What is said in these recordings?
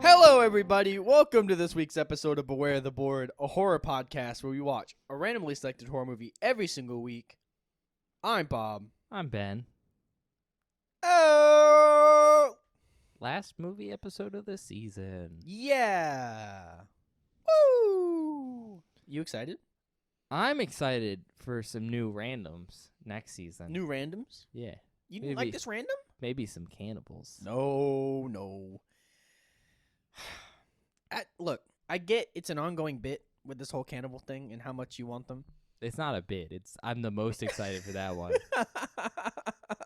Hello, everybody. Welcome to this week's episode of Beware the Board, a horror podcast where we watch a randomly selected horror movie every single week. I'm Bob. I'm Ben. Oh, Last movie episode of the season. yeah. Woo! You excited? I'm excited for some new randoms next season. New randoms? Yeah. You didn't like Maybe. this random? Maybe some cannibals. No. Look, I get it's an ongoing bit with this whole cannibal thing and how much you want them. It's not a bit. I'm the most excited for that one.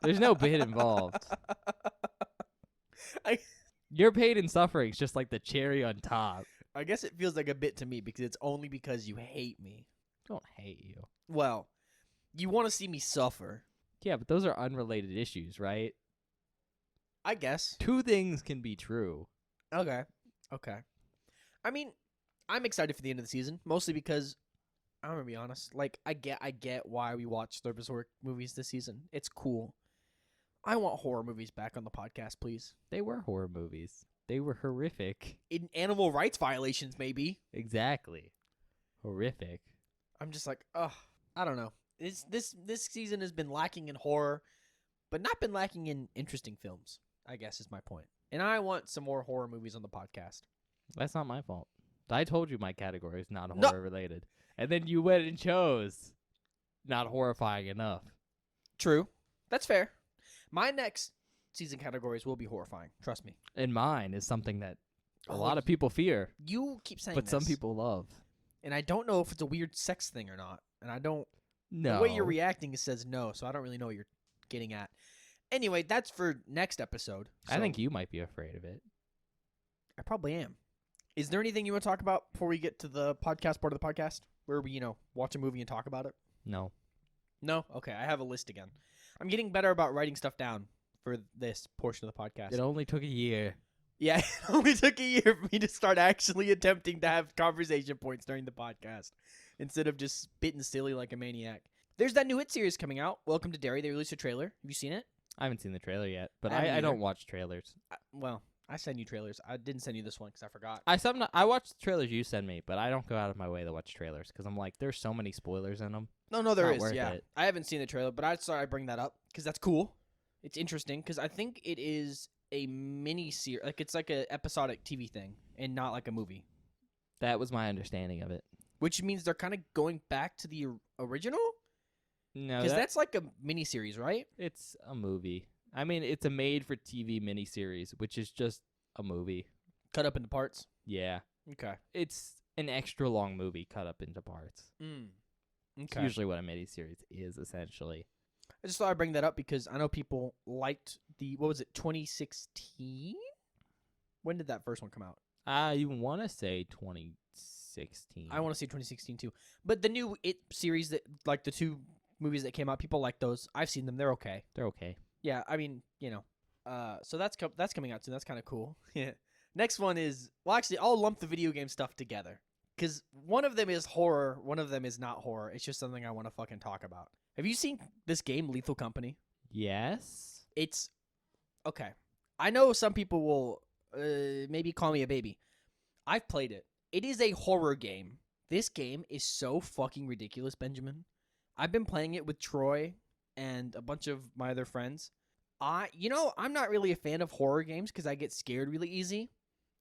There's no bit involved. Your pain and suffering is just like the cherry on top. I guess it feels like a bit to me because it's only because you hate me. I don't hate you. Well, you want to see me suffer. Yeah, but those are unrelated issues, right? I guess. Two things can be true. Okay. I mean, I'm excited for the end of the season, mostly because I'm gonna be honest. Like, I get why we watch the Berserk movies this season. It's cool. I want horror movies back on the podcast, please. They were horror movies. They were horrific. In animal rights violations, maybe. Exactly. Horrific. I'm just like, ugh. I don't know. This season has been lacking in horror, but not been lacking in interesting films, I guess is my point. And I want some more horror movies on the podcast. That's not my fault. I told you my category is not No. horror related. And then you went and chose not horrifying enough. True. That's fair. My next season categories will be horrifying. Trust me. And mine is something that a Oh, lot of people fear, You keep saying but this. some people love. And I don't know if it's a weird sex thing or not. And I don't. No. The way you're reacting says no, so I don't really know what you're getting at. Anyway, that's for next episode. I so think you might be afraid of it. I probably am. Is there anything you want to talk about before we get to the podcast part of the podcast? Where we, watch a movie and talk about it? No. No? Okay, I have a list again. I'm getting better about writing stuff down for this portion of the podcast. It only took a year. Yeah, it only took a year for me to start actually attempting to have conversation points during the podcast instead of just spitting silly like a maniac. There's that new hit series coming out, Welcome to Derry. They released a trailer. Have you seen it? I haven't seen the trailer yet, but I haven't I don't either. watch trailers. I send you trailers. I didn't send you this one because I forgot. I watch the trailers you send me, but I don't go out of my way to watch trailers because I'm like, there's so many spoilers in them. No, there Not is. worth Yeah, it. I haven't seen the trailer, but I thought I'd bring that up because that's cool. It's interesting because I think it is a mini series. Like it's like a episodic TV thing and not like a movie, That was my understanding of it. which means they're kind of going back to the original No, because that's like a mini series, right? it's a movie. I mean, it's a made-for-TV miniseries, which is just a movie. Cut up into parts. Yeah. Okay. It's an extra long movie cut up into parts. It's Okay. usually what a miniseries is, essentially. I just thought I'd bring that up because I know people liked what was it, 2016? When did that first one come out? I want to say 2016. I want to say 2016 too. But the new It series, that like the two movies that came out, people like those. I've seen them. They're okay. They're okay. Yeah, I mean, so that's coming out soon. That's kind of cool. Yeah. Next one is, well, actually, I'll lump the video game stuff together because one of them is horror, one of them is not horror. It's just something I want to fucking talk about. Have you seen this game, Lethal Company? Yes. It's okay. I know some people will maybe call me a baby. I've played it. It is a horror game. This game is so fucking ridiculous, Benjamin. I've been playing it with Troy and a bunch of my other friends. I'm not really a fan of horror games because I get scared really easy.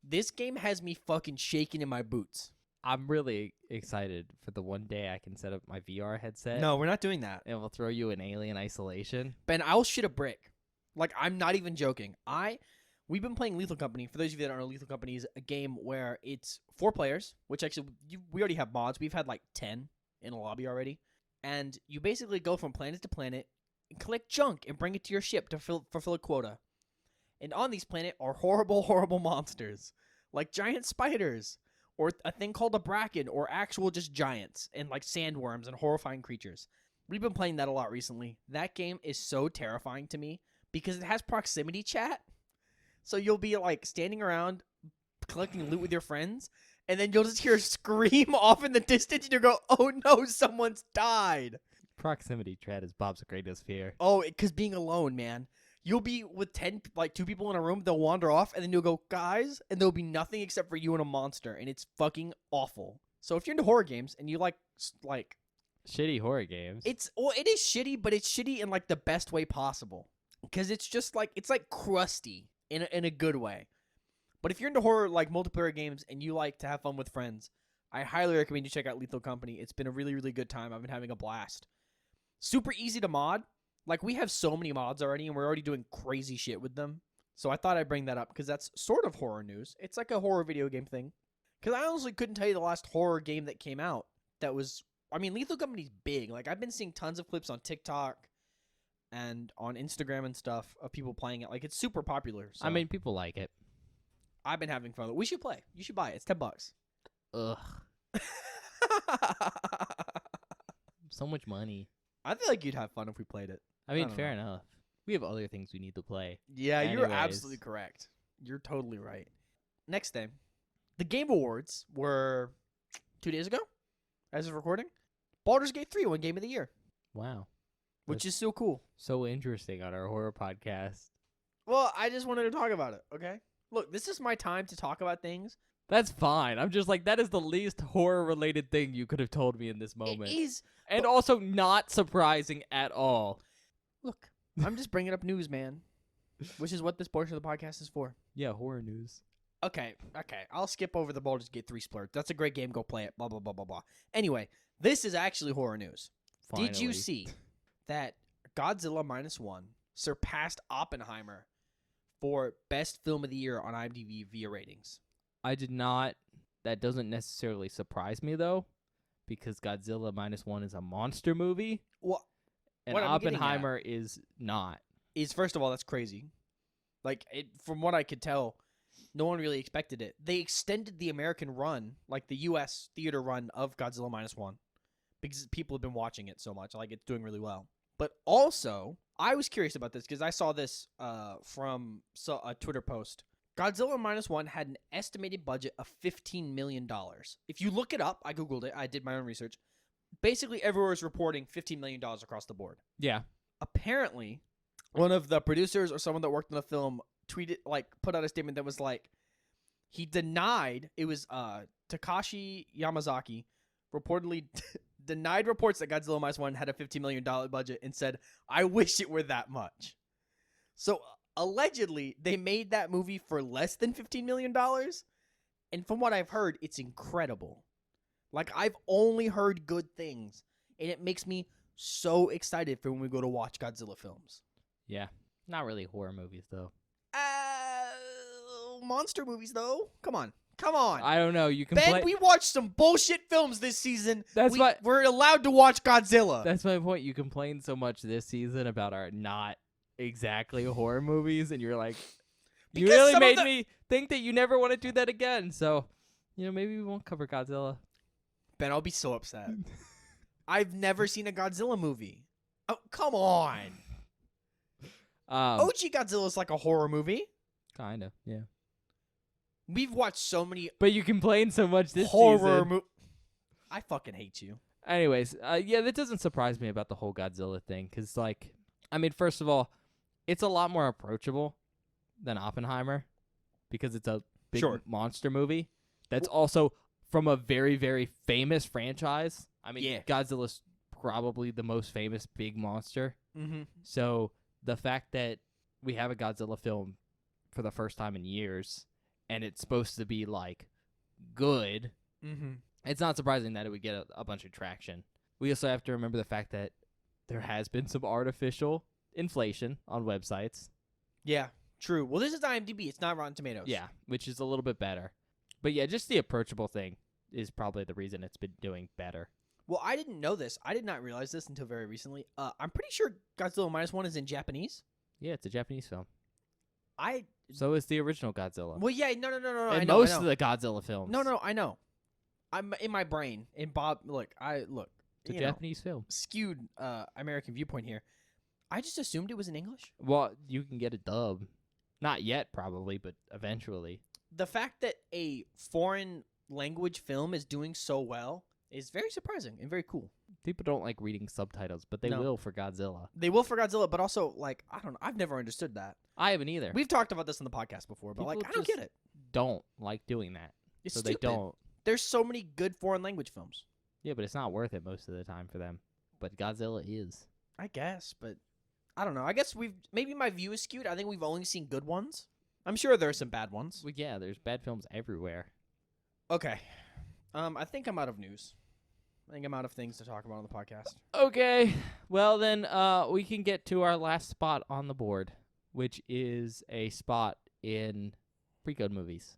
This game has me fucking shaking in my boots. I'm really excited for the one day I can set up my VR headset. No, we're not doing that. And we'll throw you in Alien Isolation. Ben, I'll shit a brick. Like, I'm not even joking. We've been playing Lethal Company. For those of you that don't know, Lethal Company is a game where it's 4 players, which actually, we already have mods. We've had like 10 in a lobby already. And you basically go from planet to planet, and collect junk, and bring it to your ship to fulfill a quota. And on these planets are horrible, horrible monsters. Like giant spiders, or a thing called a bracken, or actual just giants, and like sandworms and horrifying creatures. We've been playing that a lot recently. That game is so terrifying to me because it has proximity chat. So you'll be like standing around collecting loot with your friends, and then you'll just hear a scream off in the distance, and you go, "Oh no, someone's died!" Proximity chat is Bob's greatest fear. Oh, because being alone, man. You'll be with 10, like 2 people in a room. They'll wander off, and then you'll go, guys, and there'll be nothing except for you and a monster, and it's fucking awful. So if you're into horror games and you like Shitty horror games. it is shitty, but it's shitty in like the best way possible, because it's just like it's like crusty in a good way. But if you're into horror like multiplayer games and you like to have fun with friends, I highly recommend you check out Lethal Company. It's been a really, really good time. I've been having a blast. Super easy to mod. Like, we have so many mods already, and we're already doing crazy shit with them. So I thought I'd bring that up, because that's sort of horror news. It's like a horror video game thing. Because I honestly couldn't tell you the last horror game that came out that was... I mean, Lethal Company's big. Like, I've been seeing tons of clips on TikTok and on Instagram and stuff of people playing it. Like, it's super popular. So I mean, people like it. I've been having fun. We should play. You should buy it. It's $10. Ugh. So much money. I feel like you'd have fun if we played it. I mean, don't fair know. enough. We have other things we need to play. Yeah, you're Anyways. absolutely correct. You're totally right. Next thing. The Game Awards were 2 days ago, as of recording. Baldur's Gate 3 won Game of the Year, Wow. which is so cool. So interesting on our horror podcast. Well, I just wanted to talk about it, okay? Look, this is my time to talk about things. That's fine. I'm just like, that is the least horror-related thing you could have told me in this moment. It is. And also not surprising at all. Look, I'm just bringing up news, man, which is what this portion of the podcast is for. Yeah, horror news. Okay. I'll skip over the Baldur's Gate 3 splurge. That's a great game. Go play it. Blah, blah, blah, blah, blah. Anyway, this is actually horror news. Finally. Did you see that Godzilla Minus One surpassed Oppenheimer for best film of the year on IMDb via ratings? I did not. That doesn't necessarily surprise me, though, because Godzilla Minus One is a monster movie, Well, and what I'm getting at Oppenheimer is not. first of all, that's crazy. Like, from what I could tell, no one really expected it. They extended the American run, like the U.S. theater run of Godzilla Minus One, because people have been watching it so much. Like, it's doing really well. But also, I was curious about this because I saw this from a Twitter post. Godzilla Minus One had an estimated budget of $15 million. If you look it up, I Googled it. I did my own research. Basically, everywhere is reporting $15 million across the board. Yeah. Apparently, one of the producers or someone that worked on the film put out a statement that was like, he denied, it was Takashi Yamazaki, reportedly denied reports that Godzilla Minus One had a $15 million budget and said, I wish it were that much. So, allegedly, they made that movie for less than $15 million. And from what I've heard, it's incredible. Like, I've only heard good things. And it makes me so excited for when we go to watch Godzilla films. Yeah. Not really horror movies, though. Monster movies, though? Come on. I don't know. You can Ben, play. we watched some bullshit films this season. That's why- we're allowed to watch Godzilla. That's my point. You complained so much this season about our not exactly horror movies, and you're like, you Because really some of made the- me think that you never want to do that again. So, maybe we won't cover Godzilla. Ben, I'll be so upset. I've never seen a Godzilla movie. Oh, come on. OG Godzilla's like a horror movie. Kind of, yeah. We've watched so many But you complained so much this horror season. movies. I fucking hate you. Anyways, yeah, that doesn't surprise me about the whole Godzilla thing. Because, first of all, it's a lot more approachable than Oppenheimer. Because it's a big Sure. monster movie. That's also from a very, very famous franchise. Yeah. Godzilla's probably the most famous big monster. Mm-hmm. So the fact that we have a Godzilla film for the first time in years, and it's supposed to be, good, Mm-hmm. it's not surprising that it would get a bunch of traction. We also have to remember the fact that there has been some artificial inflation on websites. Yeah, true. Well, this is IMDb. It's not Rotten Tomatoes. Yeah, which is a little bit better. But yeah, just the approachable thing is probably the reason it's been doing better. Well, I didn't know this. I did not realize this until very recently. I'm pretty sure Godzilla Minus One is in Japanese. Yeah, it's a Japanese film. So is the original Godzilla. Well, yeah, no. And I know, most I know. of the Godzilla films. No, I know. I'm in my brain. And Bob, look. It's a you know, Japanese film. skewed American viewpoint here. I just assumed it was in English. Well, you can get a dub. Not yet, probably, but eventually. The fact that a foreign language film is doing so well is very surprising and very cool. People don't like reading subtitles, but they No. will for Godzilla. They will for Godzilla, but also like I don't know. I've never understood that. I haven't either. We've talked about this in the podcast before, but like People I don't just- get it. Don't like doing that, It's so stupid. they don't. There's so many good foreign language films. Yeah, but it's not worth it most of the time for them. But Godzilla is. I guess, but I don't know. I guess maybe my view is skewed. I think we've only seen good ones. I'm sure there are some bad ones. Well, yeah, there's bad films everywhere. Okay. I think I'm out of news. I think I'm out of things to talk about on the podcast. Okay, well then, we can get to our last spot on the board, which is a spot in pre-code movies.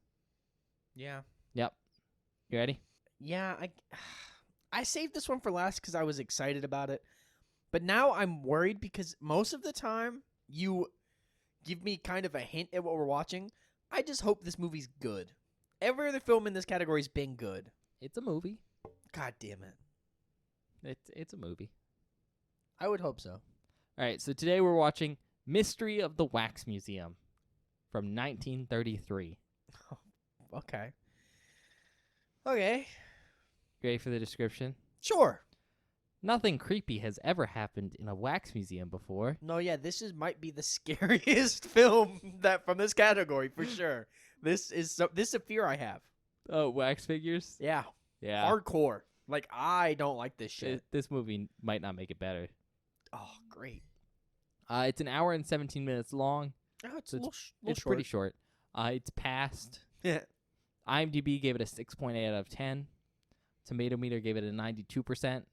Yeah. You ready? Yeah, I saved this one for last because I was excited about it. But now I'm worried because most of the time you give me kind of a hint at what we're watching. I just hope this movie's good. Every other film in this category's been good. It's a movie. God damn it. It's a movie. I would hope so. All right, so today we're watching Mystery of the Wax Museum from 1933. Okay. Okay. Ready for the description? Sure. Nothing creepy has ever happened in a wax museum before. No, yeah, might be the scariest film that from this category for sure. This is a fear I have. Oh, wax figures? Yeah. Yeah. Hardcore. Like I don't like this shit. This movie might not make it better. Oh, great. It's an hour and 17 minutes long. Oh, it's So a little, little It's short. pretty short. It's passed. Yeah. IMDb gave it a 6.8 out of 10. Tomato Meter gave it a 92%.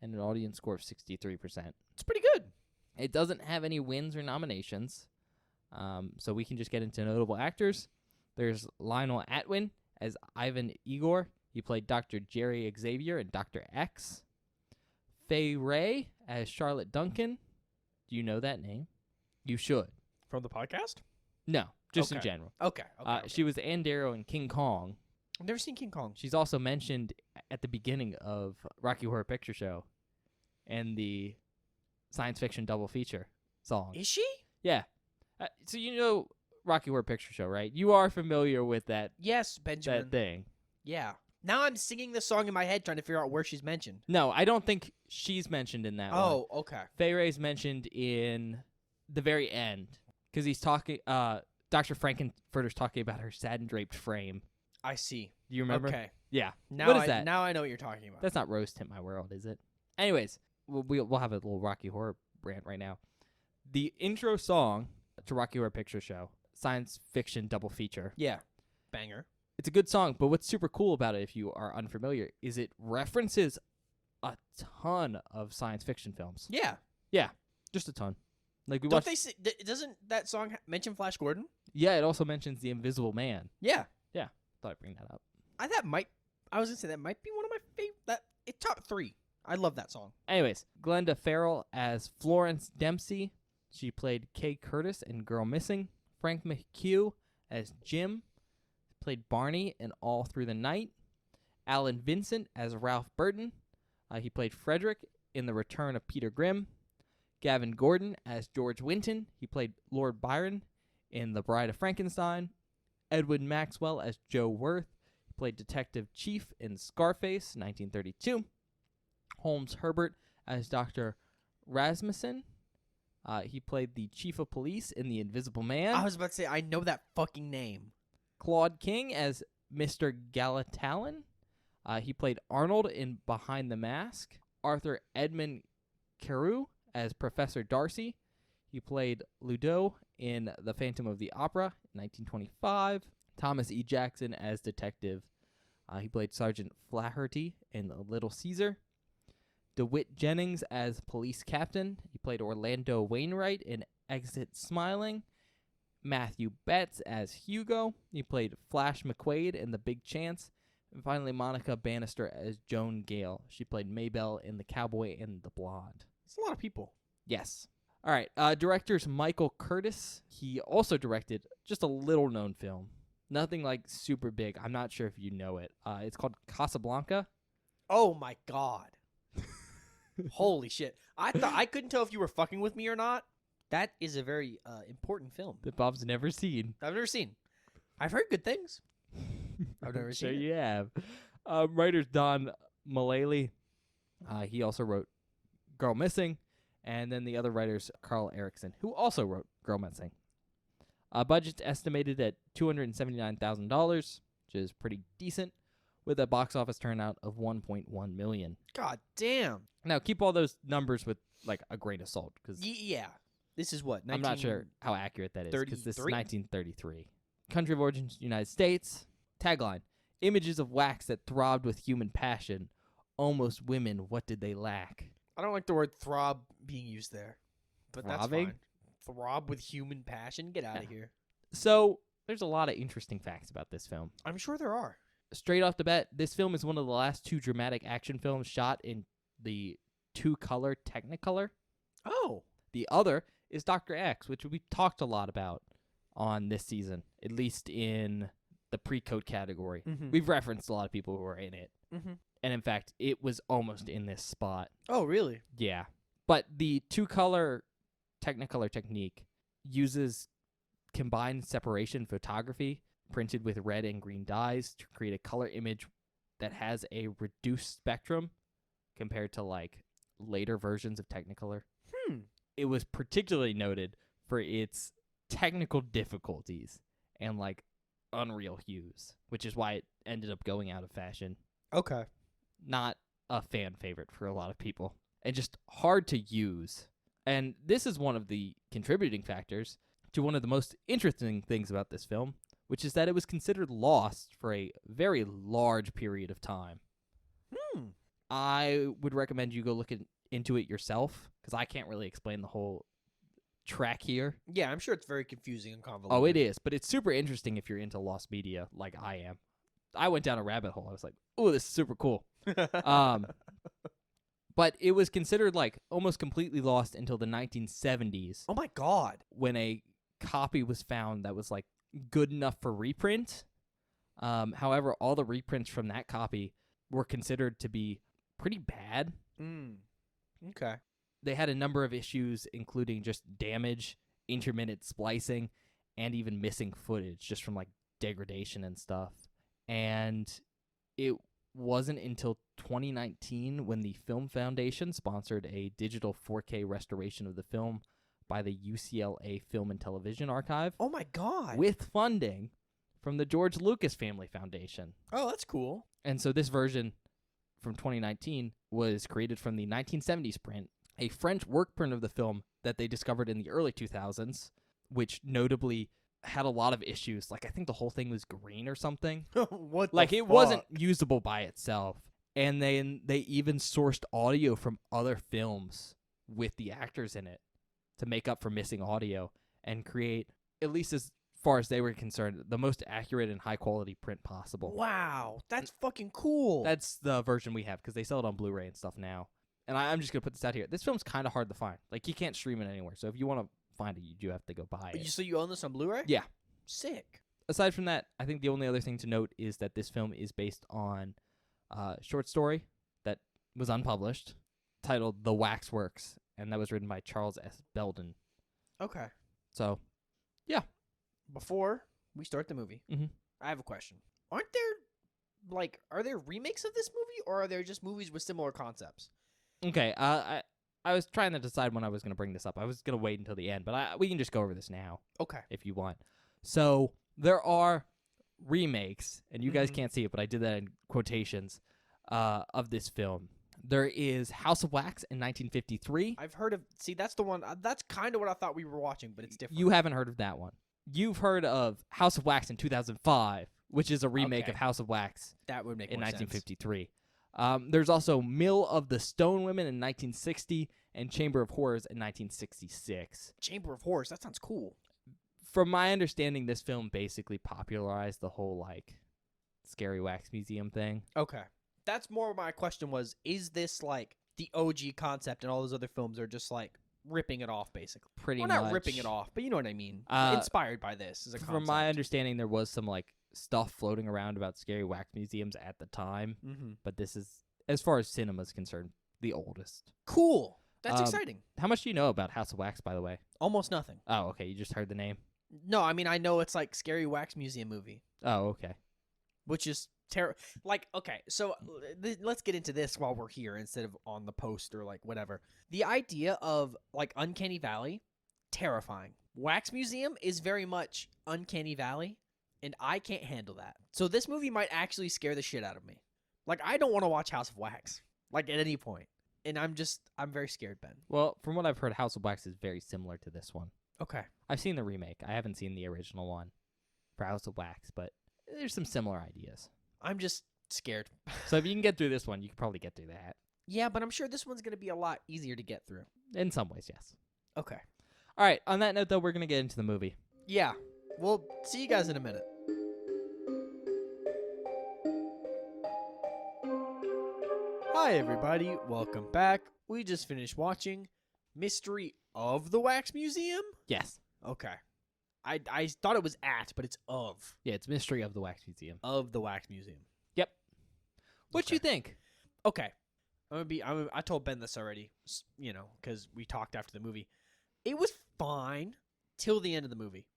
And an audience score of 63%. It's pretty good. It doesn't have any wins or nominations. So we can just get into notable actors. There's Lionel Atwin as Ivan Igor. He played Dr. Jerry Xavier and Dr. X. Faye Ray as Charlotte Duncan. Do you know that name? You should. From the podcast? No, just in Okay. general. Okay. She was Ann Darrow in King Kong. I've never seen King Kong. She's also mentioned at the beginning of Rocky Horror Picture Show and the science fiction double feature song. Is she? Yeah. So you know Rocky Horror Picture Show, right? You are familiar with that Yes, Benjamin. that thing. Yeah. Now I'm singing the song in my head trying to figure out where she's mentioned. No, I don't think she's mentioned in that one. Oh, okay. Fay Ray's mentioned in the very end because he's talking. Dr. Frankenfurter's talking about her satin draped frame. I see. Do you remember? Okay. Yeah. Now What is that? Now I know what you're talking about. That's not Rose Tint My World, is it? Anyways, we'll have a little Rocky Horror rant right now. The intro song to Rocky Horror Picture Show, science fiction double feature. Yeah. Banger. It's a good song, but what's super cool about it, if you are unfamiliar, is it references a ton of science fiction films. Yeah. Just a ton. Like we Don't watched. they say, doesn't that song mention Flash Gordon? Yeah, it also mentions the Invisible Man. Yeah. Thought I'd bring that up. I was gonna say that might be one of my favorite. It's top 3. I love that song. Anyways, Glenda Farrell as Florence Dempsey. She played Kay Curtis in Girl Missing. Frank McHugh as Jim. Played Barney in All Through the Night. Alan Vincent as Ralph Burton. He played Frederick in The Return of Peter Grimm. Gavin Gordon as George Winton. He played Lord Byron in The Bride of Frankenstein. Edwin Maxwell as Joe Worth. He played Detective Chief in Scarface, 1932. Holmes Herbert as Dr. Rasmussen. He played the Chief of Police in The Invisible Man. I was about to say I know that fucking name. Claude King as Mr. Gallatalon. He played Arnold in Behind the Mask. Arthur Edmund Carew as Professor Darcy. He played Ludo in The Phantom of the Opera, 1925. Thomas E. Jackson as Detective. He played Sergeant Flaherty in Little Caesar. DeWitt Jennings as Police Captain. He played Orlando Wainwright in Exit Smiling. Matthew Betts as Hugo. He played Flash McQuaid in The Big Chance. And finally, Monica Bannister as Joan Gale. She played Maybelle in The Cowboy and the Blonde. It's a lot of people. Yes. All right. Director's Michael Curtis. He also directed just a little-known film. Nothing like super big. I'm not sure if you know it. It's called Casablanca. Oh my god. Holy shit. I couldn't tell if you were fucking with me or not. That is a very important film. That Bob's never seen. I've never seen. I've heard good things. I've never Sure seen it. you have. Writers Don Mullally. He also wrote Girl Missing, and then the other writers, Carl Erickson, who also wrote Girl Missing. Budget's estimated at $279,000, which is pretty decent, with a box office turnout of $1.1 million. God damn. Now, keep all those numbers with like a grain of salt, because Yeah. This is what? I'm not sure how accurate that is, because this is 33? 1933. Country of origin, United States. Tagline: images of wax that throbbed with human passion. Almost women, what did they lack? I don't like the word throb being used there. But Throbbing? that's fine. Throb with human passion? Get out of Yeah. here. So, there's a lot of interesting facts about this film. I'm sure there are. Straight off the bat, this film is one of the last 2 dramatic action films shot in the 2-color Technicolor. Oh. The other is Dr. X, which we talked a lot about on this season, at least in the pre-code category. Mm-hmm. We've referenced a lot of people who were in it. Mm-hmm. And in fact, it was almost in this spot. Oh, really? Yeah. But the 2-color Technicolor technique uses combined separation photography printed with red and green dyes to create a color image that has a reduced spectrum compared to like later versions of Technicolor. It was particularly noted for its technical difficulties and like unreal hues, which is why it ended up going out of fashion. Okay. Not a fan favorite for a lot of people, and just hard to use. And this is one of the contributing factors to one of the most interesting things about this film, which is that it was considered lost for a very large period of time. I would recommend you go look into it yourself, because I can't really explain the whole track here. Yeah, I'm sure it's very confusing and convoluted. Oh, it is, but it's super interesting if you're into lost media like I am. I went down a rabbit hole. I was like, oh, this is super cool. But it was considered like almost completely lost until the 1970s, Oh my god. when a copy was found that was like good enough for reprint. However, all the reprints from that copy were considered to be pretty bad. Okay. They had a number of issues, including just damage, intermittent splicing, and even missing footage just from like degradation and stuff. And it wasn't until 2019 when the Film Foundation sponsored a digital 4K restoration of the film by the UCLA Film and Television Archive Oh my god. with funding from the George Lucas Family Foundation. Oh, that's cool. And so this version from 2019 was created from the 1970s print, a French work print of the film that they discovered in the early 2000s, which notably had a lot of issues. Like, I think the whole thing was green or something. What? Like, the it wasn't fuck? usable by itself. And then they even sourced audio from other films with the actors in it to make up for missing audio and create, at least as far as they were concerned, the most accurate and high quality print possible. Wow, that's fucking cool. That's the version we have, because they sell it on Blu-ray and stuff now. And I'm just going to put this out here. This film's kind of hard to find. Like, you can't stream it anywhere. So if you want to find it, you do have to go buy it. So you own this on Blu-ray? Yeah. Sick. Aside from that, I think the only other thing to note is that this film is based on a short story that was unpublished titled The Waxworks, and that was written by Charles S. Belden. Okay. So, Before we start the movie, Mhm. I have a question. Aren't there, like, are there remakes of this movie, or are there just movies with similar concepts? okay, I was trying to decide when I was going to bring this up. I was going to wait until the end, but we can just go over this now Okay. if you want. So, there are remakes, and you guys Mhm. can't see it, but I did that in quotations, of this film. There is House of Wax in 1953. I've heard of. See, that's the one. That's kind of what I thought we were watching, but it's different. You haven't heard of that one. You've heard of House of Wax in 2005, which is a remake Okay. of House of Wax That would make in more 1953. There's also Mill of the Stone Women in 1960 and Chamber of Horrors in 1966. sense. Chamber of Horrors. That sounds cool. From my understanding, this film basically popularized the whole like scary wax museum thing. Okay. That's more my question was, is this like the OG concept and all those other films are just like ripping it off basically? Pretty Well, much. not ripping it off, but you know what I mean. Uh, Inspired by this as a concept. From my understanding, there was some like stuff floating around about scary wax museums at the time, Mm-hmm. but this is, as far as cinema is concerned, the oldest. Cool. That's Um, exciting. How much do you know about House of Wax, by the way? Almost nothing. Oh, okay. You just heard the name. No, I mean I know it's like Scary Wax Museum movie, Oh, okay. which is Like, okay, so let's get into this while we're here instead of on the post or like whatever. The idea of like Uncanny Valley, terrifying. Wax Museum is very much Uncanny Valley, and I can't handle that. So this movie might actually scare the shit out of me. Like, I don't want to watch House of Wax, like at any point. And I'm very scared, Ben. Well, from what I've heard, House of Wax is very similar to this one. Okay. I've seen the remake. I haven't seen the original one for House of Wax, but there's some similar ideas. I'm just scared. So if you can get through this one, you can probably get through that. Yeah, but I'm sure this one's going to be a lot easier to get through. In some ways, yes. Okay. All right, on that note, though, we're going to get into the movie. Yeah. We'll see you guys in a minute. Hi, everybody. Welcome back. We just finished watching Mystery of the Wax Museum. Yes. Okay. I thought it was at, but it's of. Yeah, it's Mystery of the Wax Museum. Of the Wax Museum. Yep. What you think? Okay. I told Ben this already, because we talked after the movie. It was fine till the end of the movie.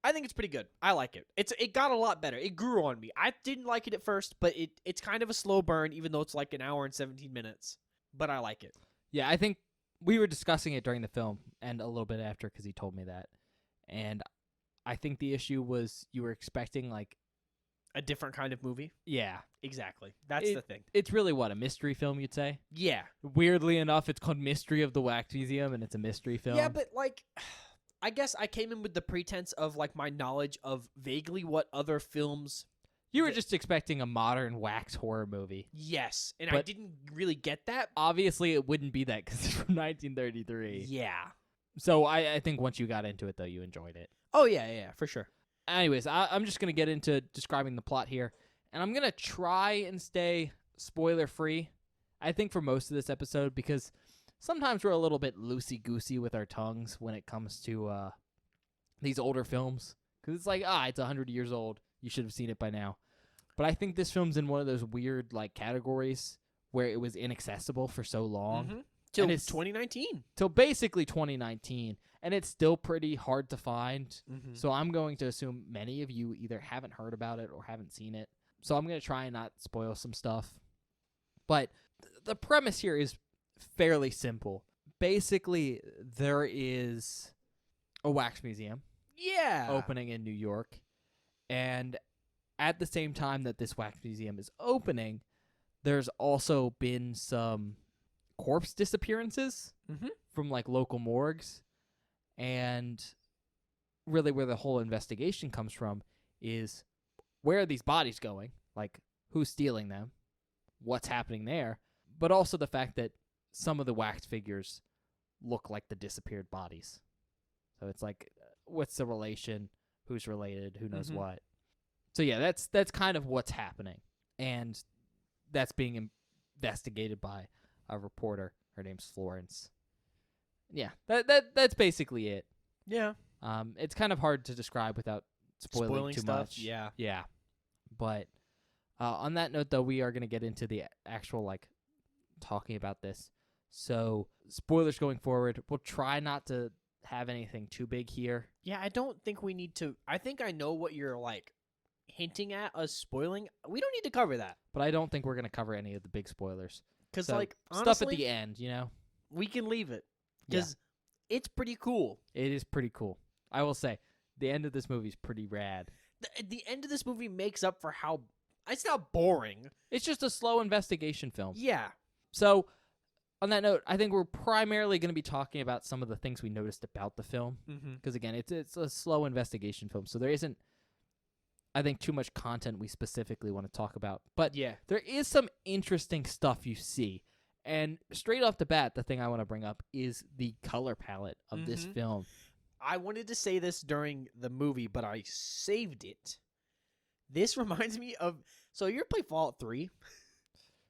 I think it's pretty good. I like it. It got a lot better. It grew on me. I didn't like it at first, but it's kind of a slow burn, even though it's like an hour and 17 minutes. But I like it. Yeah, I think we were discussing it during the film and a little bit after because he told me that. And I think the issue was you were expecting like A different kind of movie. yeah, Exactly. That's the thing. it's really what, a mystery film, you'd say? Yeah. Weirdly enough, it's called Mystery of the Wax Museum and it's a mystery film. Yeah, but like, I guess I came in with the pretense of like my knowledge of vaguely what other films. you were just expecting a modern wax horror movie. Yes, and I But- didn't really get that. Obviously, it wouldn't be that because it's from 1933. Yeah. So I think once you got into it, though, you enjoyed it. Oh yeah, for sure. Anyways, I'm just going to get into describing the plot here. And I'm going to try and stay spoiler-free, I think, for most of this episode. Because sometimes we're a little bit loosey-goosey with our tongues when it comes to these older films. Because it's like, it's 100 years old. You should have seen it by now. But I think this film's in one of those weird like categories where it was inaccessible for so long. Mm-hmm. Till And it's 2019. Till basically 2019. And it's still pretty hard to find. Mm-hmm. So I'm going to assume many of you either haven't heard about it or haven't seen it. So I'm going to try and not spoil some stuff. But the premise here is fairly simple. Basically, there is a wax museum Yeah. opening in New York. And at the same time that this wax museum is opening, there's also been some corpse disappearances Mhm. from like local morgues. And really where the whole investigation comes from is where are these bodies going? Like, who's stealing them? What's happening there? But also the fact that some of the wax figures look like the disappeared bodies. So it's like, what's the relation? Who's related? Who knows Mhm. what? So yeah, that's kind of what's happening. And that's being investigated by a reporter. Her name's Florence. Yeah, that's basically it. Yeah. It's kind of hard to describe without spoiling too stuff. much. Yeah. Yeah. But on that note, though, we are going to get into the actual, like, talking about this. So, spoilers going forward. We'll try not to have anything too big here. Yeah, I don't think we need to. I think I know what you're like hinting at us spoiling. We don't need to cover that But I don't think we're going to cover any of the big spoilers. because So, like stuff honestly, at the end, you know? we can leave it Yeah. because it's pretty cool. It is pretty cool. I will say, the end of this movie is pretty rad. The end of this movie makes up for how it's not boring. It's just a slow investigation film. Yeah. So, on that note, I think we're primarily going to be talking about some of the things we noticed about the film. Mm-hmm. Because, again, it's a slow investigation film. So, there isn't, I think, too much content we specifically want to talk about. But Yeah. there is some interesting stuff you see. And straight off the bat, the thing I want to bring up is the color palette of this Mhm. film. I wanted to say this during the movie, but I saved it. This reminds me of. So you ever play Fallout 3?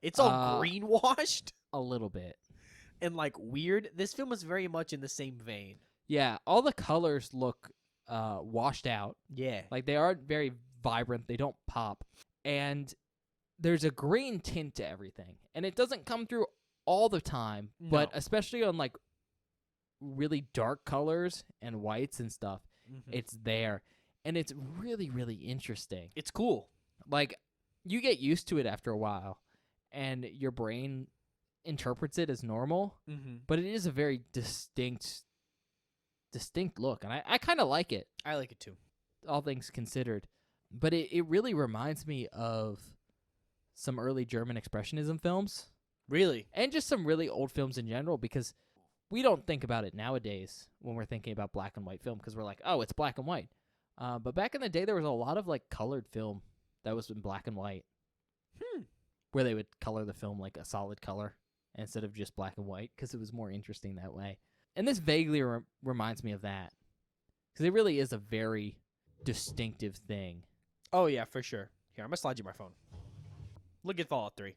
It's all greenwashed A little bit. and like weird. This film is very much in the same vein. Yeah, all the colors look washed out. Yeah. Like, they aren't very vibrant. They don't pop. And there's a green tint to everything. And it doesn't come through all the time. But No. especially on, like, really dark colors and whites and stuff, Mhm. it's there. And it's really, really interesting. It's cool. Like, you get used to it after a while, and your brain interprets it as normal. Mm-hmm. But it is a very distinct look, and I kind of like it, I like it too. all things considered. But it really reminds me of some early German Expressionism films, Really? and just some really old films in general, because we don't think about it nowadays when we're thinking about black and white film, because we're like, oh, it's black and white. But back in the day, there was a lot of like colored film that was in black and white, where they would color the film like a solid color instead of just black and white, because it was more interesting that way. And this vaguely reminds me of that, because it really is a very distinctive thing. Oh, yeah, for sure. Here, I'm going to slide you my phone. Look at Fallout 3.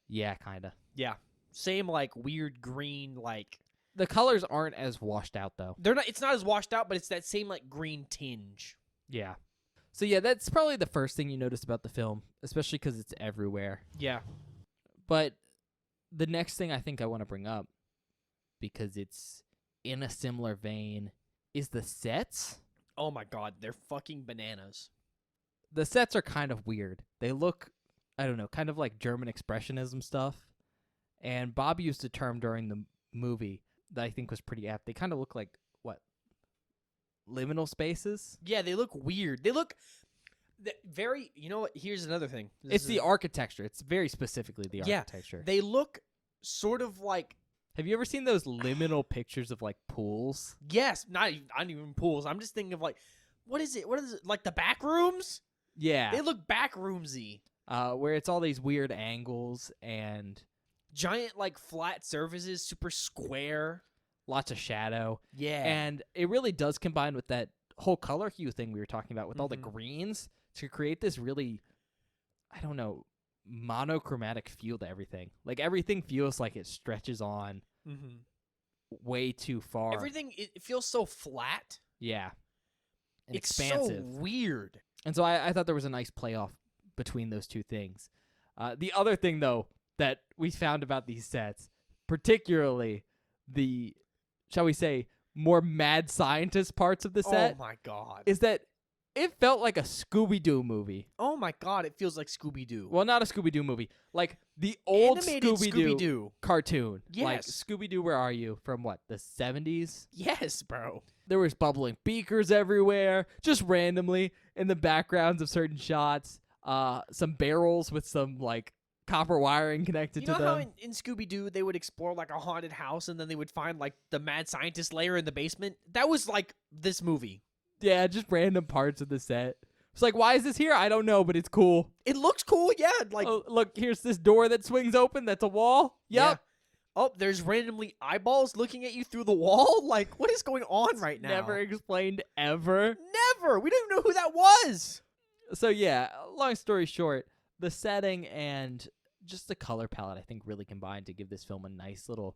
Yeah, kind of. Yeah. Same, like, weird green, like... The colors aren't as washed out, though. They're not. It's not as washed out, but it's that same, like, green tinge. Yeah. So, yeah, that's probably the first thing you notice about the film, especially because it's everywhere. Yeah. But the next thing I think I want to bring up, because it's in a similar vein, is the sets. Oh, my God. They're fucking bananas. The sets are kind of weird. They look, I don't know, kind of like German Expressionism stuff. And Bob used a term during the movie that I think was pretty apt. They kind of look like, what, liminal spaces? Yeah, they look weird. They look very... You know what? Here's another thing. It's the architecture. It's very specifically the Yeah, architecture. They look sort of like... Have you ever seen those liminal pictures of, like, pools? Yes, not even pools. I'm just thinking of, like... What is it? Like the back rooms? Yeah. They look back roomsy. Where it's all these weird angles and Giant, like, flat surfaces, super square. lots of shadow. Yeah. And it really does combine with that whole color hue thing we were talking about with all the greens to create this really, I don't know, monochromatic feel to everything. Like, everything feels like it stretches on way too far. Everything, it feels so flat. Yeah. And It's expansive. so weird. And so I thought there was a nice playoff between those two things. The other thing, though, that we found about these sets, particularly the, shall we say, more mad scientist parts of the set, Oh, my God. is that it felt like a Scooby-Doo movie. Oh, my God. It feels like Scooby-Doo. Well, not a Scooby-Doo movie. Like the old Animated Scooby-Doo cartoon. Yes. Like Scooby-Doo, Where Are You? From what, the 70s? Yes, bro. There was bubbling beakers everywhere, just randomly in the backgrounds of certain shots. Some barrels with some, like, copper wiring connected You to know them. how in Scooby-Doo they would explore, like, a haunted house and then they would find, like, the mad scientist lair in the basement? That was, like, this movie. Yeah, just random parts of the set. It's like, why is this here? I don't know, but it's cool. It looks cool, yeah. Like, Oh, look, here's this door that swings open. That's a wall. Yep. yeah. Oh, there's randomly eyeballs looking at you through the wall? Like, what is going on right now? Never explained ever. Never. We don't even know who that was. So yeah, long story short, the setting and just the color palette I think really combined to give this film a nice little,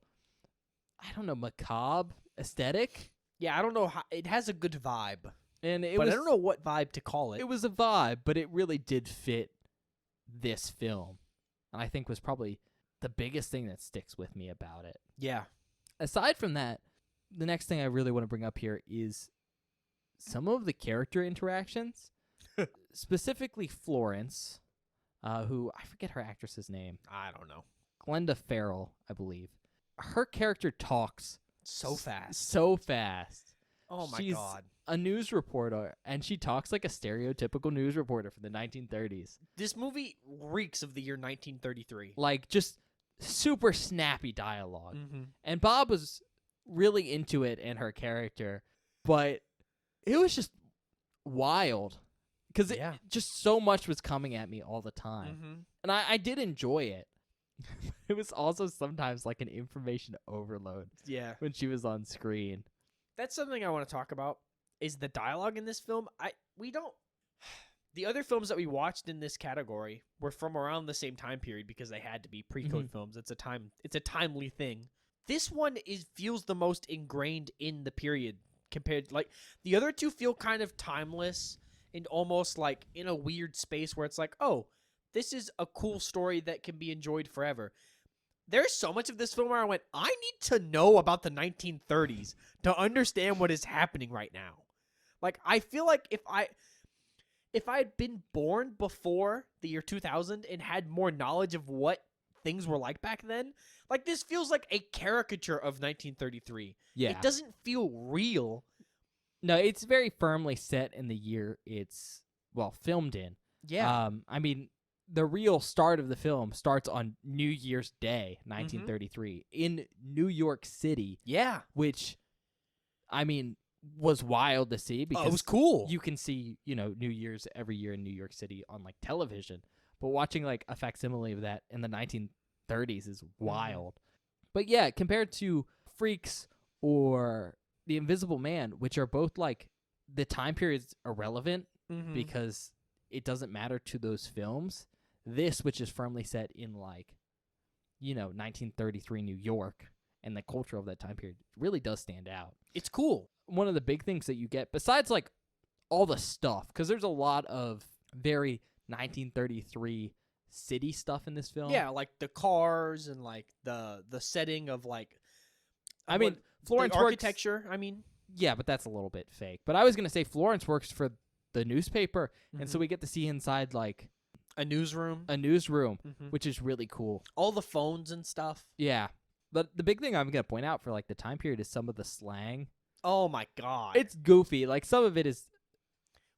I don't know, macabre aesthetic. Yeah, I don't know how. It has a good vibe. And it But was I don't know what vibe to call it. it was a vibe, but it really did fit this film. And I think was probably the biggest thing that sticks with me about it. Yeah. Aside from that, the next thing I really want to bring up here is some of the character interactions. Specifically Florence, who, I forget her actress's name. I don't know. Glenda Farrell, I believe. Her character talks So fast. so fast. Oh my She's God. a news reporter, and she talks like a stereotypical news reporter from the 1930s. This movie reeks of the year 1933. Like, just super snappy dialogue. Mm-hmm. And Bob was really into it and her character, but it was just wild. Because Yeah. just so much was coming at me all the time. Mm-hmm. And I did enjoy it. It was also sometimes like an information overload Yeah. when she was on screen. That's something I want to talk about is the dialogue in this film. The other films that we watched in this category were from around the same time period because they had to be pre-code films. It's a timely thing. This one feels the most ingrained in the period compared, like, the other two feel kind of timeless and almost like in a weird space where it's like, oh, this is a cool story that can be enjoyed forever. There's so much of this film where I went, I need to know about the 1930s to understand what is happening right now. Like, I feel like if I had been born before the year 2000 and had more knowledge of what things were like back then, like this feels like a caricature of 1933. Yeah. It doesn't feel real. No, it's very firmly set in the year it's filmed in. Yeah. I mean, the real start of the film starts on New Year's Day, 1933, in New York City, Yeah. which, I mean, was wild to see because it was cool. you can see, New Year's every year in New York City on like television, but watching like a facsimile of that in the 1930s is wild. But yeah, compared to Freaks or The Invisible Man, which are both like the time period's irrelevant because it doesn't matter to those films. This, which is firmly set in like, 1933 New York and the culture of that time period, really does stand out. It's cool. One of the big things that you get, besides like all the stuff, because there's a lot of very 1933 city stuff in this film. Yeah, like the cars and like the setting of like. I mean, Florence the works- architecture. I mean, Yeah, but that's a little bit fake. But I was gonna say Florence works for the newspaper, and so we get to see inside like a newsroom, a newsroom, Mhm. which is really cool. all the phones and stuff. Yeah. But the big thing I'm gonna point out for like the time period is some of the slang. Oh my god, It's goofy. Like some of it is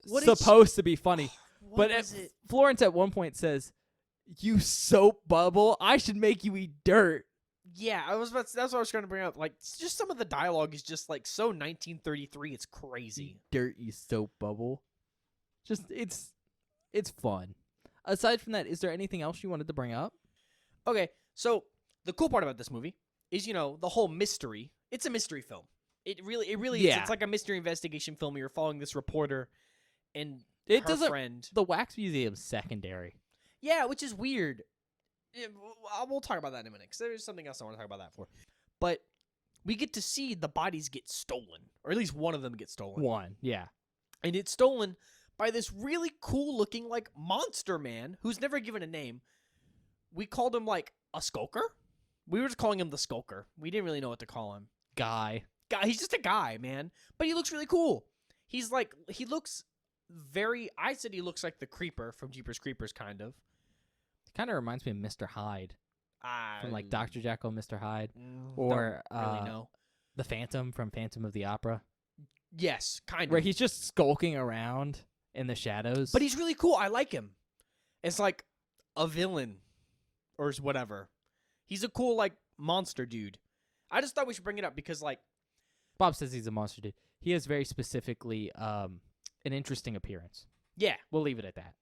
What is- supposed to be funny. What But is it? Florence at one point says, "You soap bubble, I should make you eat dirt." Yeah, that's what I was trying to bring up. Like, it's just some of the dialogue is just like so 1933. It's crazy. Dirt, you soap bubble. Just it's fun. Aside from that, is there anything else you wanted to bring up? Okay, so the cool part about this movie is, the whole mystery. It's a mystery film. It really is. Yeah. It's like a mystery investigation film. You're following this reporter and It her doesn't. friend. The wax museum's secondary. Yeah, which is weird. Yeah, we'll talk about that in a minute because there's something else I want to talk about that for. But we get to see the bodies get stolen, or at least one of them gets stolen. One, yeah. And it's stolen by this really cool looking like monster man who's never given a name. We called him like a skulker. We were just calling him the skulker. We didn't really know what to call him. Guy. He's just a guy, man. But he looks really cool. He looks I said he looks like the Creeper from Jeepers Creepers, kind of. It kind of reminds me of Mr. Hyde from like Dr. Jekyll and Mr. Hyde, or don't really know. the Phantom from Phantom of the Opera, Yes, kind where of. he's just skulking around in the shadows. But he's really cool. I like him. It's like a villain or whatever. He's a cool like monster dude. I just thought we should bring it up because like Bob says he's a monster dude. He has very specifically an interesting appearance. yeah, We'll leave it at that.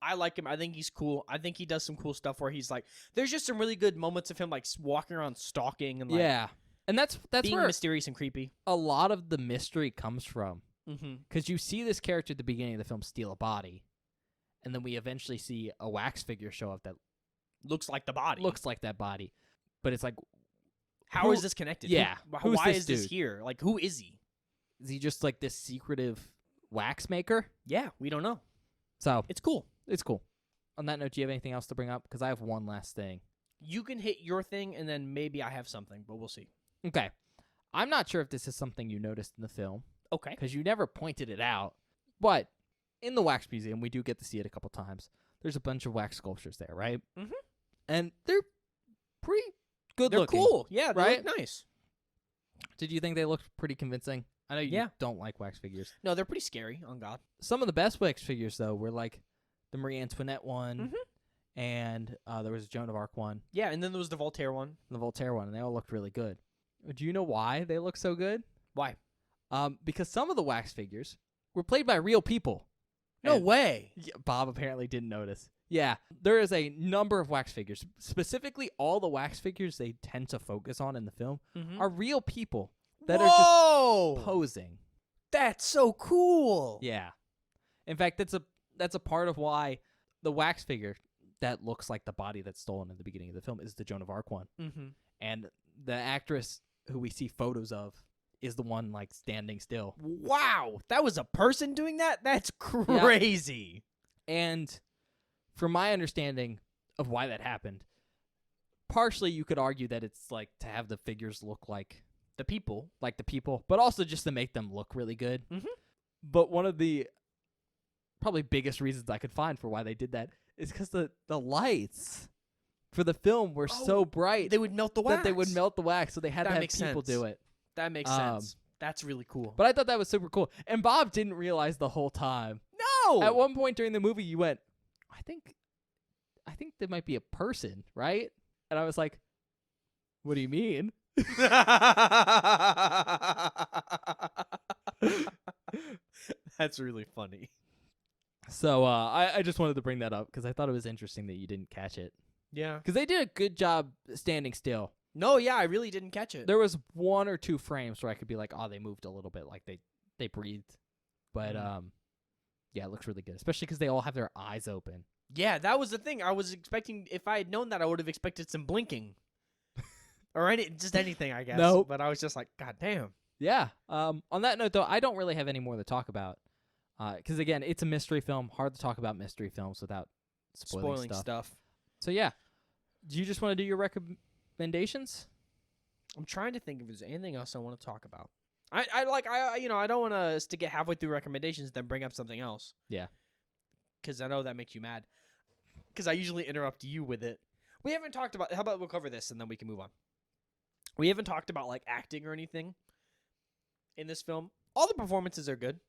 I like him. I think he's cool. I think he does some cool stuff where he's like there's just some really good moments of him like walking around stalking and like Yeah, and that's being where mysterious and creepy. a lot of the mystery comes from. Mm-hmm. Because you see this character at the beginning of the film steal a body, and then we eventually see a wax figure show up that Looks like the body. looks like that body. But it's like, How is who- this connected? yeah, who's Why this is this dude? here? Like, who is he? is he just like this secretive wax maker? Yeah, we don't know. So It's cool. it's cool. On that note, do you have anything else to bring up? Because I have one last thing. You can hit your thing, and then maybe I have something, but we'll see. Okay. I'm not sure if this is something you noticed in the film, Okay. because you never pointed it out. But in the Wax Museum, we do get to see it a couple times. There's a bunch of wax sculptures there, right? Mhm. And they're pretty good They're looking. cool. Yeah, they right? look nice. Did you think they looked pretty convincing? I know you Yeah. don't like wax figures. No, they're pretty scary, on God. Some of the best wax figures, though, were like the Marie Antoinette one, Mhm. and there was a Joan of Arc one, Yeah, and then there was the Voltaire one. and the Voltaire one, and they all looked really good. Do you know why they look so good? Why? Because some of the wax figures were played by real people. No And- way. Yeah, Bob apparently didn't notice. Yeah, there is a number of wax figures. Specifically, all the wax figures they tend to focus on in the film Mm-hmm. are real people that are just Whoa! posing. That's so cool. Yeah. In fact, that's a part of why the wax figure that looks like the body that's stolen in the beginning of the film is the Joan of Arc one. Mm-hmm. And the actress who we see photos of is the one like standing still. Wow, that was a person doing that? That's crazy. And from my understanding of why that happened, partially you could argue that it's like to have the figures look like The people. the people, but also just to make them look really good. Mhm. But one of the probably biggest reasons I could find for why they did that is because the lights for the film were so bright They would melt the wax. that they would melt the wax, so they had That to have makes people sense. do it. That makes sense. That's really cool. But I thought that was super cool. And Bob didn't realize the whole time. No! At one point during the movie, you went, I think there might be a person, right? And I was like, what do you mean? That's really funny. So I just wanted to bring that up because I thought it was interesting that you didn't catch it. Yeah. Because they did a good job standing still. No, yeah, I really didn't catch it. There was 1 or 2 frames where I could be like, oh, they moved a little bit, like they breathed. But yeah, it looks really good, especially because they all have their eyes open. Yeah, that was the thing. I was expecting, if I had known that, I would have expected some blinking. Or just anything, I guess. Nope. But I was just like, God damn. Yeah. On that note, though, I don't really have any more to talk about. Because, again, it's a mystery film. Hard to talk about mystery films without spoiling stuff. So, yeah. Do you just want to do your recommendations? I'm trying to think if there's anything else I want to talk about. I don't want us to get halfway through recommendations then bring up something else. Yeah. Because I know that makes you mad. Because I usually interrupt you with it. We haven't talked about. How about we'll cover this and then we can move on. We haven't talked about like acting or anything in this film. All the performances are good.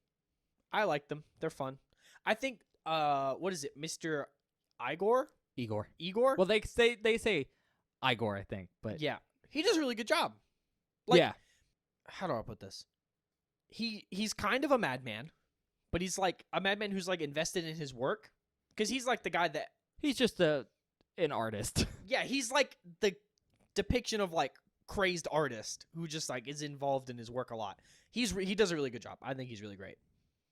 I like them. They're fun. I think. What is it, Mr. Igor? Igor. Well, they say Igor, I think, but Yeah, he does a really good job. Like, yeah. How do I put this? He's kind of a madman, but he's like a madman who's like invested in his work because he's like the guy that. He's just an artist. Yeah, he's like the depiction of like crazed artist who just like is involved in his work a lot. He does a really good job. I think he's really great.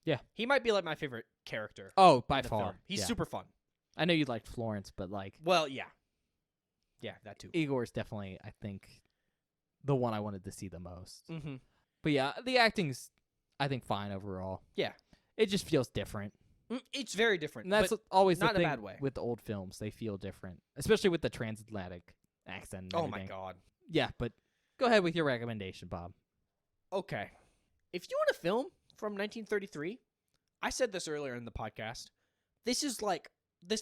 Yeah. He might be like my favorite character. Oh, by in the far. film. He's Yeah. super fun. I know you liked Florence, but like Well, yeah. Yeah, that too. Igor's definitely, I think, the one I wanted to see the most. Mm-hmm. But yeah, the acting's, I think, fine overall. Yeah. It just feels different. It's very different. And that's but always not the in a thing bad way. with the old films. They feel different, especially with the transatlantic accent. And oh my everything. god. Yeah, but go ahead with your recommendation, Bob. Okay. If you want a film from 1933, I said this earlier in the podcast. This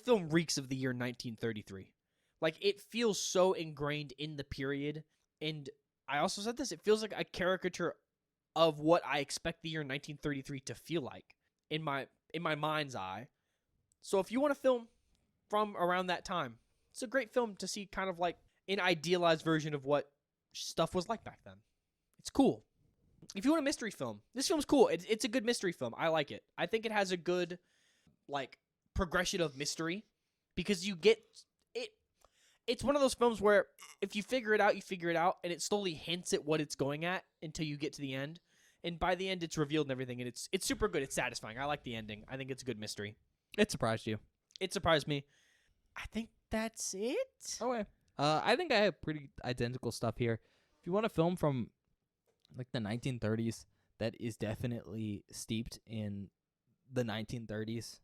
film reeks of the year 1933. Like, it feels so ingrained in the period. And I also said this, it feels like a caricature of what I expect the year 1933 to feel like in my mind's eye. So if you want a film from around that time, it's a great film to see kind of like an idealized version of what stuff was like back then. It's cool. If you want a mystery film, this film's cool. It's a good mystery film. I like it. I think it has a good like progression of mystery because you get it. It's one of those films where if you figure it out, you figure it out, and it slowly hints at what it's going at until you get to the end. And by the end, it's revealed and everything, and it's super good. It's satisfying. I like the ending. I think it's a good mystery. It surprised you. It surprised me. I think that's it. Okay. I think I have pretty identical stuff here. If you want a film from like the 1930s that is definitely steeped in the 1930s,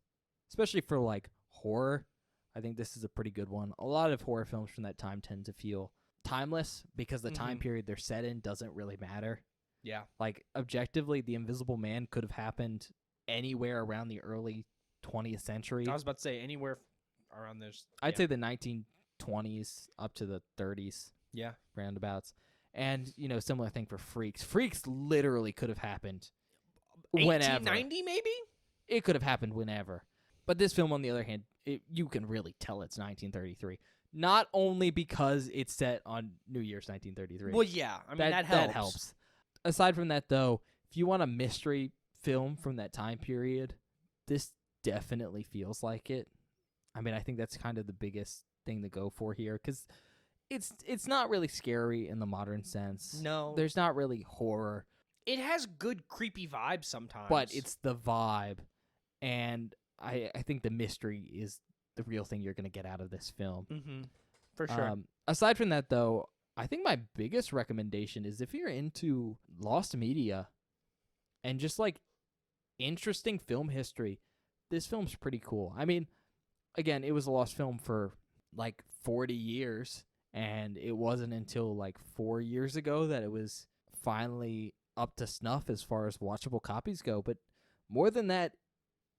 especially for like horror, I think this is a pretty good one. A lot of horror films from that time tend to feel timeless because the time period they're set in doesn't really matter. Yeah. Like, objectively, The Invisible Man could have happened anywhere around the early 20th century. I was about to say anywhere around this. I'd say the 1920s up to the 30s. Yeah. Roundabouts. And, similar thing for Freaks. Freaks literally could have happened whenever. 1890 maybe? It could have happened whenever. But this film, on the other hand, you can really tell it's 1933. Not only because it's set on New Year's 1933. Well, yeah. I mean, that helps. That helps. Aside from that, though, if you want a mystery film from that time period, this definitely feels like it. I mean, I think that's kind of the biggest thing to go for here, because it's not really scary in the modern sense. No. There's not really horror. It has good creepy vibes sometimes. But it's the vibe, and I think the mystery is the real thing you're going to get out of this film. Mm-hmm. For sure. Aside from that, though, I think my biggest recommendation is if you're into lost media and just like interesting film history, this film's pretty cool. I mean, again, it was a lost film for like 40 years, and it wasn't until like 4 years ago that it was finally up to snuff as far as watchable copies go. But more than that,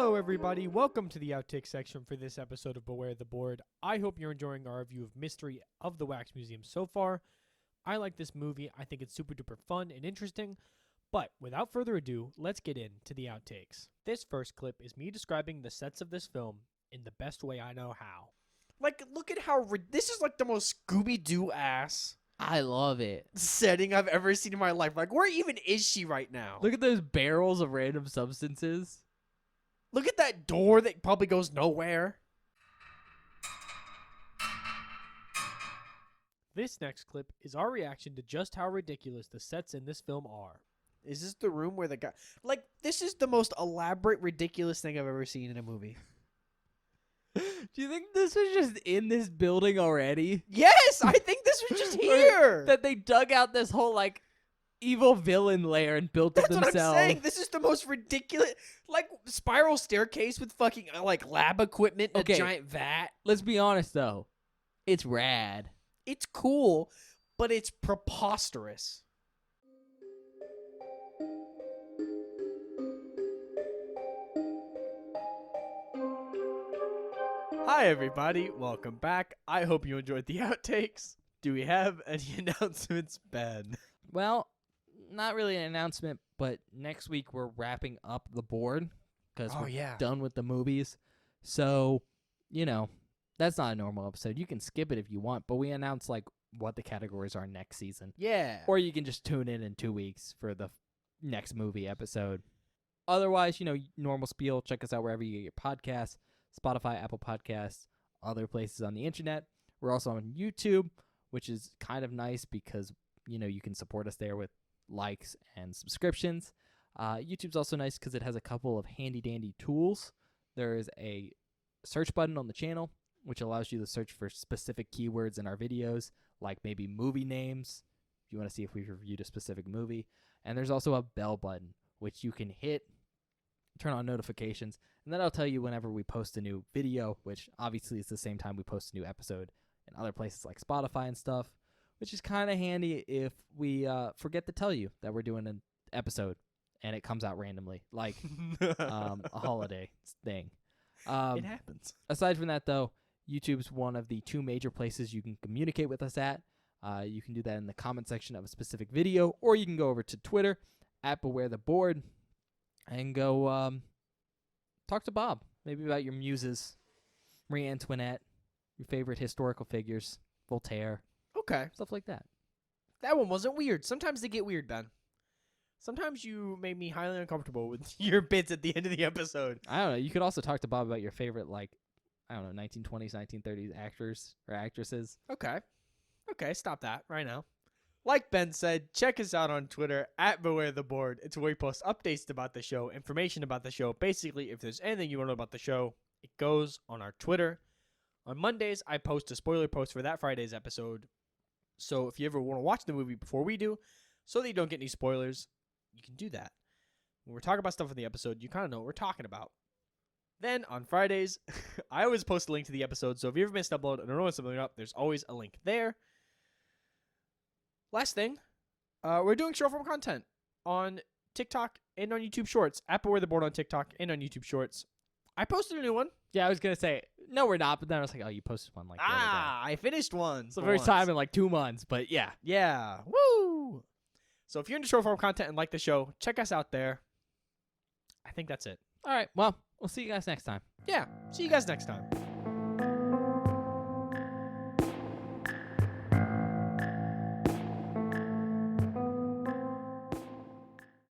Hello, everybody. Welcome to the outtake section for this episode of Beware the Board. I hope you're enjoying our review of Mystery of the Wax Museum so far. I like this movie. I think it's super duper fun and interesting. But without further ado, let's get into the outtakes. This first clip is me describing the sets of this film in the best way I know how. Like, look at how this is like the most Scooby-Doo ass I love it. setting I've ever seen in my life. Like, where even is she right now? Look at those barrels of random substances. Look at that door that probably goes nowhere. This next clip is our reaction to just how ridiculous the sets in this film are. Is this the room where the guy... Like, this is the most elaborate, ridiculous thing I've ever seen in a movie. Do you think this was just in this building already? Yes! I think this was just here! That they dug out this whole, like, evil villain lair and built it That's what themselves. I'm saying. This is the most ridiculous... Like, spiral staircase with fucking, like, lab equipment and Okay. a giant vat. Let's be honest, though. It's rad. It's cool, but it's preposterous. Hi, everybody. Welcome back. I hope you enjoyed the outtakes. Do we have any announcements, Ben? Well, not really an announcement, but next week we're wrapping up the board because we're yeah. done with the movies. So, you know, that's not a normal episode. You can skip it if you want, but we announce, like, what the categories are next season. Yeah. Or you can just tune in 2 weeks for the next movie episode. Otherwise, you know, normal spiel. Check us out wherever you get your podcasts. Spotify, Apple Podcasts, other places on the internet. We're also on YouTube, which is kind of nice because, you know, you can support us there with likes and subscriptions. YouTube's also nice because it has a couple of handy-dandy tools. There is a search button on the channel, which allows you to search for specific keywords in our videos, like maybe movie names, if you want to see if we've reviewed a specific movie. And there's also a bell button, which you can hit, turn on notifications, and that'll tell you whenever we post a new video, which obviously is the same time we post a new episode in other places like Spotify and stuff, which is kind of handy if we forget to tell you that we're doing an episode and it comes out randomly, like a holiday thing. It happens. Aside from that, though, YouTube's one of the 2 major places you can communicate with us at. You can do that in the comment section of a specific video, or you can go over to Twitter at BewareTheBoard and go talk to Bob, maybe about your muses, Marie Antoinette, your favorite historical figures, Voltaire, Okay. stuff like that. That one wasn't weird. Sometimes they get weird, Ben. Sometimes you made me highly uncomfortable with your bits at the end of the episode. I don't know. You could also talk to Bob about your favorite, like, I don't know, 1920s, 1930s actors or actresses. Okay. Okay, stop that right now. Like Ben said, check us out on Twitter at BewareTheBoard. It's where we post updates about the show, information about the show. Basically, if there's anything you want to know about the show, it goes on our Twitter. On Mondays, I post a spoiler post for that Friday's episode. So if you ever want to watch the movie before we do, so that you don't get any spoilers, you can do that. When we're talking about stuff in the episode, you kind of know what we're talking about. Then on Fridays, I always post a link to the episode. So if you ever missed upload and don't know when something up, there's always a link there. Last thing, we're doing short form content on TikTok and on YouTube Shorts. At BewareTheBoard on TikTok and on YouTube Shorts. I posted a new one. Yeah, I was going to say, no, we're not. But then I was like, oh, you posted one like the other day. I finished one. It's the for first once. time in like 2 months, but yeah. Yeah. Woo! So if you're into short form content and like the show, check us out there. I think that's it. All right. Well, we'll see you guys next time. Yeah. See you guys next time.